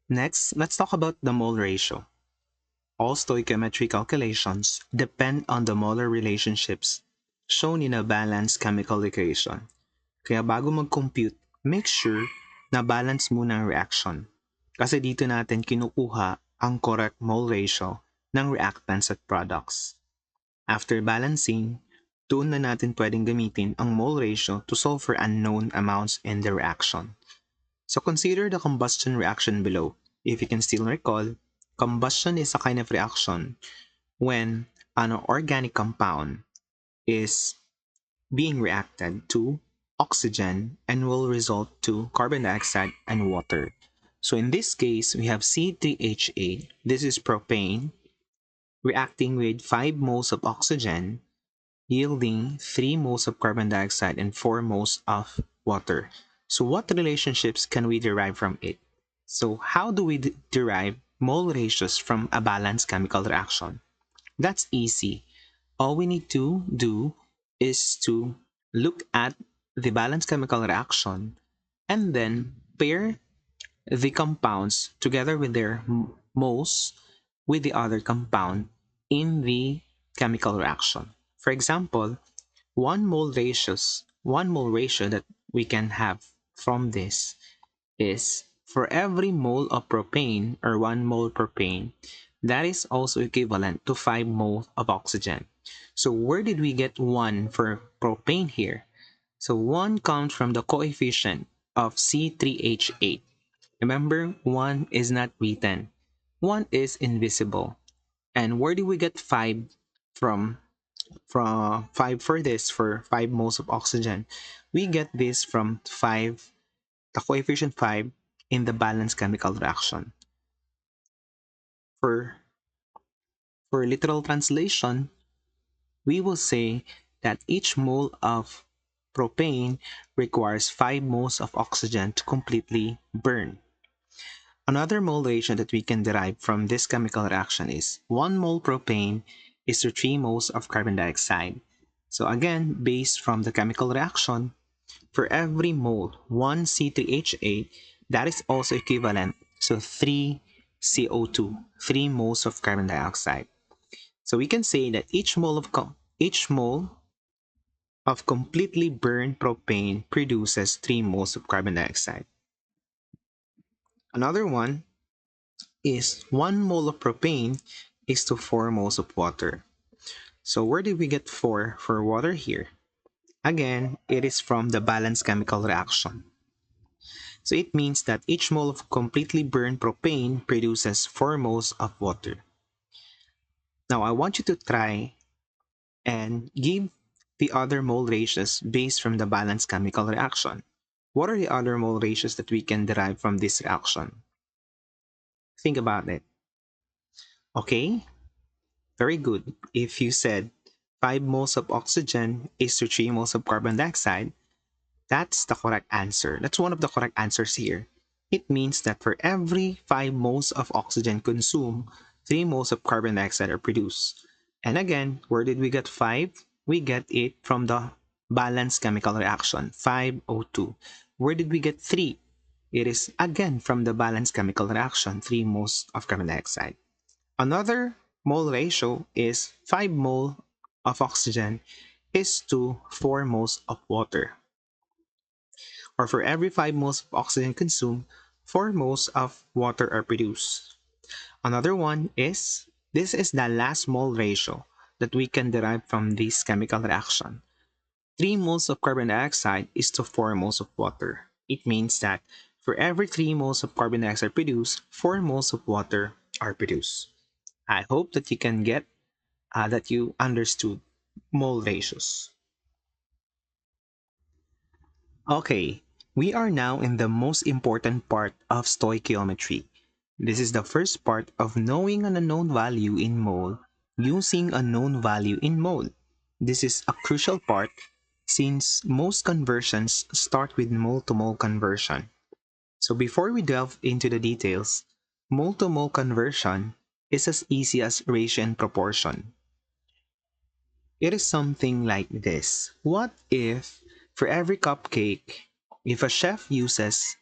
Next, let's talk about the mole ratio. All stoichiometry calculations depend on the molar relationships shown in a balanced chemical equation. Kaya bago mag-compute, make sure na balance muna ang reaction. Kasi dito natin kinukuha ang correct mole ratio ng reactants at products. After balancing, doon na natin pwedeng gamitin ang mole ratio to solve for unknown amounts in the reaction. So consider the combustion reaction below. If you can still recall, combustion is a kind of reaction when an organic compound is being reacted to oxygen and will result to carbon dioxide and water. So in this case, we have C3H8. This is propane reacting with 5 moles of oxygen, yielding 3 moles of carbon dioxide and 4 moles of water. So what relationships can we derive from it? So how do we derive mole ratios from a balanced chemical reaction? That's easy. All we need to do is to look at the balanced chemical reaction and then pair the compounds together with their moles with the other compound in the chemical reaction. For example, one mole ratio that we can have from this is for every mole of propane or 1 mole propane, that is also equivalent to 5 moles of oxygen. So where did we get 1 for propane here? So 1 comes from the coefficient of C3H8. Remember, 1 is not written. 1 is invisible. And where do we get 5 from? From 5 for this, for 5 moles of oxygen. We get this from 5, the coefficient 5 in the balanced chemical reaction. For, for literal translation, we will say that each mole of propane requires 5 moles of oxygen to completely burn. Another mole ratio that we can derive from this chemical reaction is 1 mole propane is to 3 moles of carbon dioxide. So again, based from the chemical reaction, for every mole, 1 C3H8, that is also equivalent to 3 CO2, 3 moles of carbon dioxide. So we can say that each mole of completely burned propane produces 3 moles of carbon dioxide. Another one is 1 mole of propane is to 4 moles of water. So where did we get 4 for water here? Again, it is from the balanced chemical reaction. So it means that each mole of completely burned propane produces 4 moles of water. Now I want you to try and give the other mole ratios based from the balanced chemical reaction. What are the other mole ratios that we can derive from this reaction? Think about it. Okay, very good. If you said 5 moles of oxygen is to 3 moles of carbon dioxide, that's the correct answer. That's one of the correct answers here. It means that for every 5 moles of oxygen consumed, 3 moles of carbon dioxide are produced. And again, where did we get 5? We get it from the balanced chemical reaction, 5O2. Where did we get 3? It is again from the balanced chemical reaction, 3 moles of carbon dioxide. Another mole ratio is 5 mole of oxygen is to 4 moles of water. Or for every 5 moles of oxygen consumed, 4 moles of water are produced. Another one is, this is the last mole ratio that we can derive from this chemical reaction. 3 moles of carbon dioxide is to 4 moles of water. It means that for every 3 moles of carbon dioxide produced, 4 moles of water are produced. I hope that you can get that you understood mole ratios. Okay, we are now in the most important part of stoichiometry. This is the first part of knowing an unknown value in mole using a known value in mole. This is a crucial part since most conversions start with mole-to-mole conversion. So before we delve into the details, mole-to-mole conversion is as easy as ratio and proportion. It is something like this. What if, for every cupcake, if a chef uses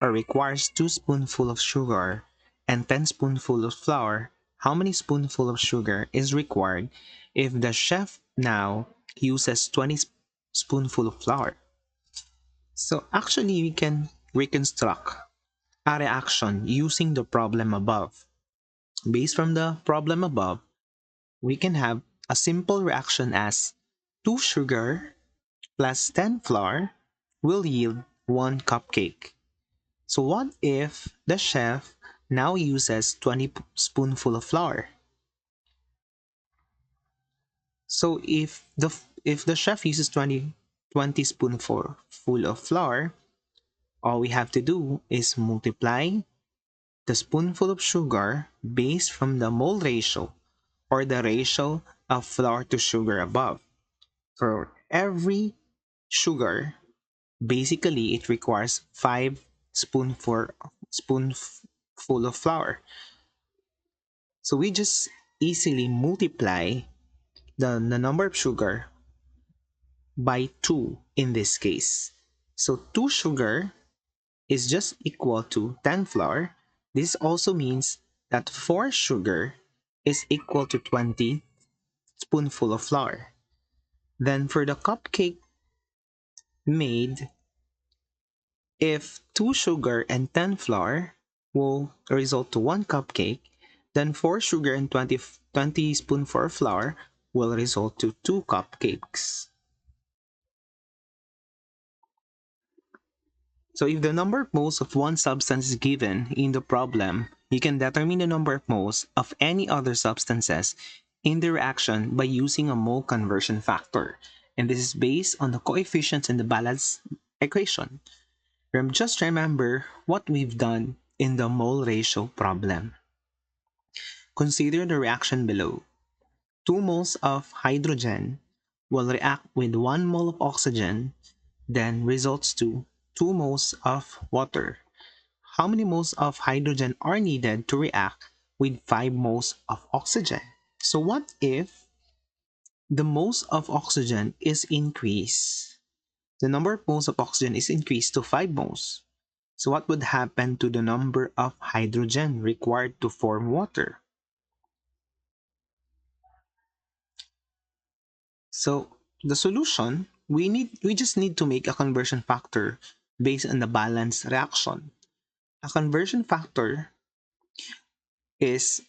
or requires 2 spoonfuls of sugar and 10 spoonfuls of flour, how many spoonfuls of sugar is required if the chef now uses 20 spoonfuls of flour? So actually, we can reconstruct a reaction using the problem above. Based from the problem above, we can have a simple reaction as 2 sugar plus 10 flour will yield 1 cupcake. So what if the chef now uses 20 spoonful of flour? So if the chef uses 20 spoonful full of flour, all we have to do is multiply the spoonful of sugar based from the mole ratio or the ratio of flour to sugar above. For every sugar, basically it requires 5 spoonful of flour. So we just easily multiply the number of sugar by 2 in this case. So 2 sugar is just equal to 10 flour. This also means that 4 sugar is equal to 20 spoonful of flour. Then for the cupcake made, if 2 sugar and 10 flour will result to 1 cupcake, then 4 sugar and 20 spoonful of flour will result to 2 cupcakes. So if the number of moles of one substance is given in the problem, you can determine the number of moles of any other substances in the reaction by using a mole conversion factor. And this is based on the coefficients in the balance equation. Just remember what we've done in the mole ratio problem. Consider the reaction below. 2 moles of hydrogen will react with 1 mole of oxygen, then results to 2 moles of water. How many moles of hydrogen are needed to react with 5 moles of oxygen? So what if the moles of oxygen is increased? The number of moles of oxygen is increased to 5 moles. So what would happen to the number of hydrogen required to form water? So the solution, we just need to make a conversion factor based on the balance reaction. A conversion factor is,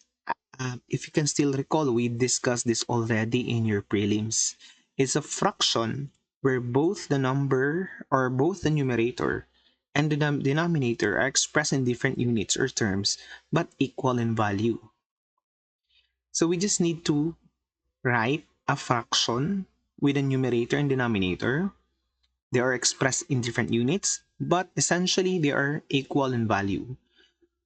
if you can still recall, we discussed this already in your prelims. It's a fraction where both the number or both the numerator and the denominator are expressed in different units or terms but equal in value. So we just need to write a fraction with a numerator and denominator. They are expressed in different units, but essentially they are equal in value.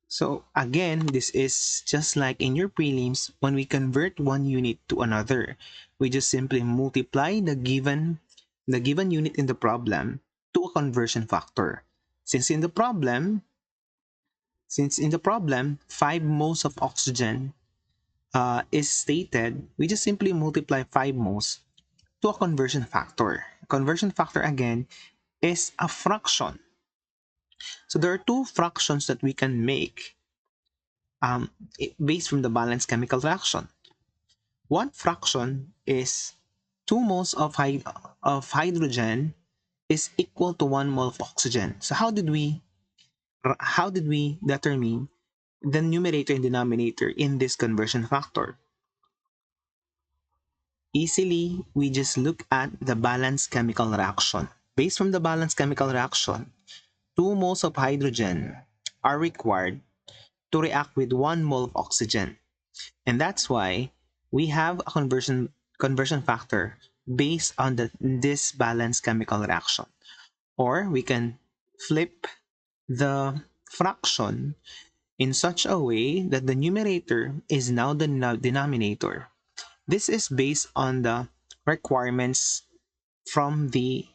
So again, this is just like in your prelims, when we convert one unit to another, we just simply multiply the given unit in the problem to a conversion factor. Since in the problem 5 moles of oxygen is stated, we just simply multiply 5 moles to a conversion factor. Conversion factor again is a fraction. So there are two fractions that we can make based from the balanced chemical reaction. One fraction is 2 moles of hydrogen is equal to 1 mole of oxygen. So how did we determine the numerator and denominator in this conversion factor? Easily, we just look at the balanced chemical reaction. Based from the balanced chemical reaction, 2 moles of hydrogen are required to react with 1 mole of oxygen. And that's why we have a conversion factor based on this balanced chemical reaction. Or we can flip the fraction in such a way that the numerator is now the denominator. This is based on the requirements from the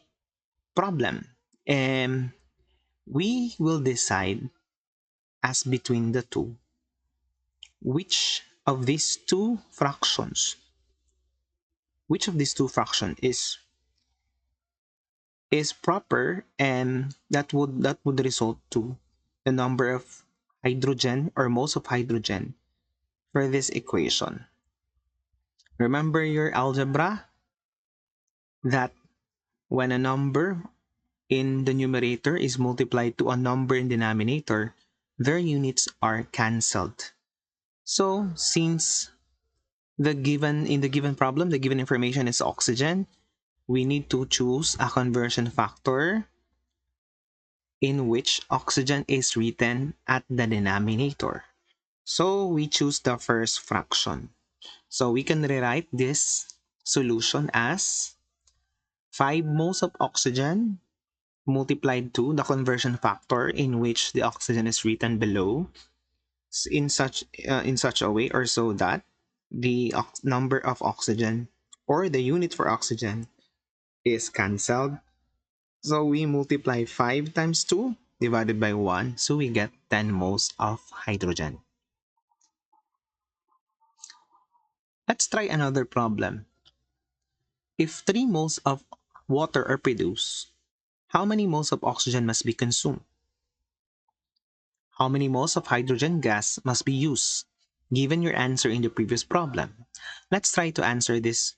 problem. And we will decide as between the two which of these two fractions is proper, and that would result to the number of hydrogen or moles of hydrogen for this equation. Remember your algebra that when a number in the numerator is multiplied to a number in denominator, their units are cancelled. So since in the given problem, the given information is oxygen, we need to choose a conversion factor in which oxygen is written at the denominator. So we choose the first fraction. So we can rewrite this solution as 5 moles of oxygen multiplied to the conversion factor in which the oxygen is written below in such a way or so that the number of oxygen or the unit for oxygen is cancelled. So we multiply 5 times 2 divided by 1, so we get 10 moles of hydrogen. Let's try another problem. If 3 moles of water are produced, how many moles of oxygen must be consumed? How many moles of hydrogen gas must be used? Given your answer in the previous problem, let's try to answer these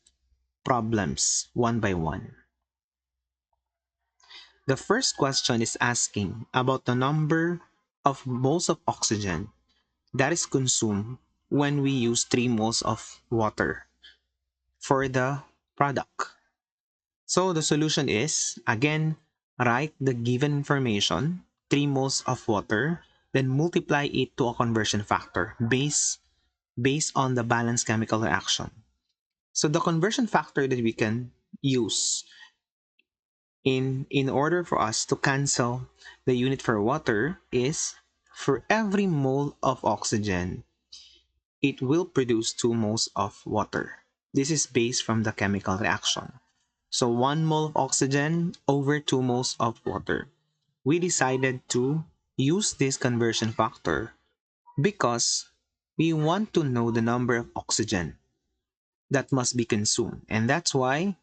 problems one by one. The first question is asking about the number of moles of oxygen that is consumed when we use 3 moles of water for the product. So the solution is, again, write the given information, 3 moles of water, then multiply it to a conversion factor based on the balanced chemical reaction. So the conversion factor that we can use in order for us to cancel the unit for water is for every mole of oxygen, it will produce 2 moles of water. This is based from the chemical reaction. So 1 mole of oxygen over 2 moles of water. We decided to use this conversion factor because we want to know the number of oxygen that must be consumed. And that's why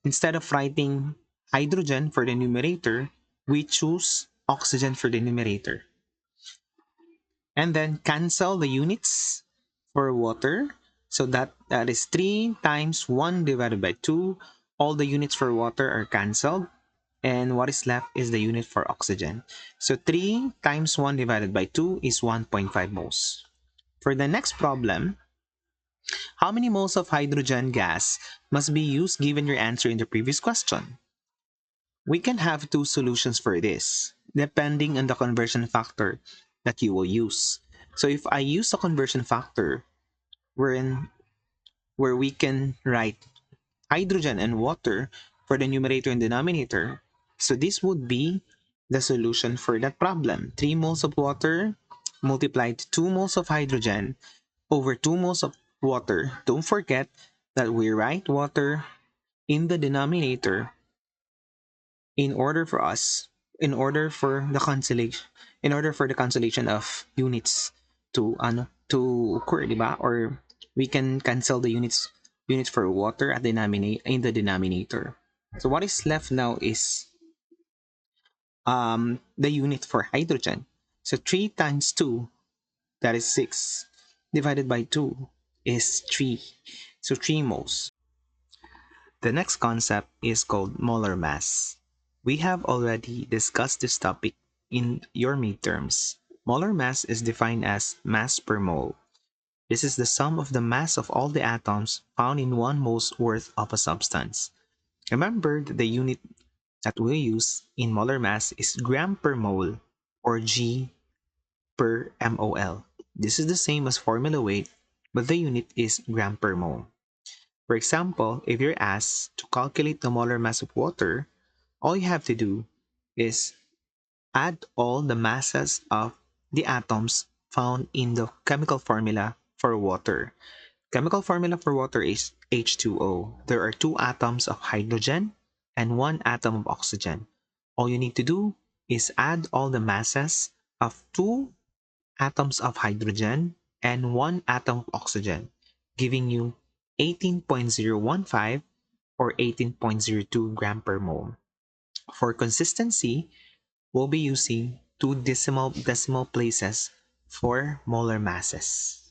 instead of writing hydrogen for the numerator, we choose oxygen for the numerator. And then cancel the units for water. So that is 3 times 1 divided by 2. All the units for water are cancelled. And what is left is the unit for oxygen. So 3 times 1 divided by 2 is 1.5 moles. For the next problem, how many moles of hydrogen gas must be used given your answer in the previous question? We can have two solutions for this, depending on the conversion factor that you will use. So if I use a conversion factor where we can write hydrogen and water for the numerator and denominator, so this would be the solution for that problem. 3 moles of water multiplied to 2 moles of hydrogen over 2 moles of water. Don't forget that we write water in the denominator in order for us, in order for the cancellation of units to occur, diba? Or we can cancel the units for water at in the denominator. So what is left now is the unit for hydrogen. So 3 times 2, that is 6, divided by 2 is 3. So 3 moles. The next concept is called molar mass. We have already discussed this topic in your midterms. Molar mass is defined as mass per mole. This is the sum of the mass of all the atoms found in 1 mole's worth of a substance. Remember that the unit that we use in molar mass is gram per mole, or G per mol. This is the same as formula weight, but the unit is gram per mole. For example, if you're asked to calculate the molar mass of water, all you have to do is add all the masses of the atoms found in the chemical formula for water. Chemical formula for water is H2O. There are 2 atoms of hydrogen and 1 atom of oxygen. All you need to do is add all the masses of 2 atoms of hydrogen and 1 atom of oxygen, giving you 18.015 or 18.02 gram per mole. For consistency, we'll be using two decimal places for molar masses.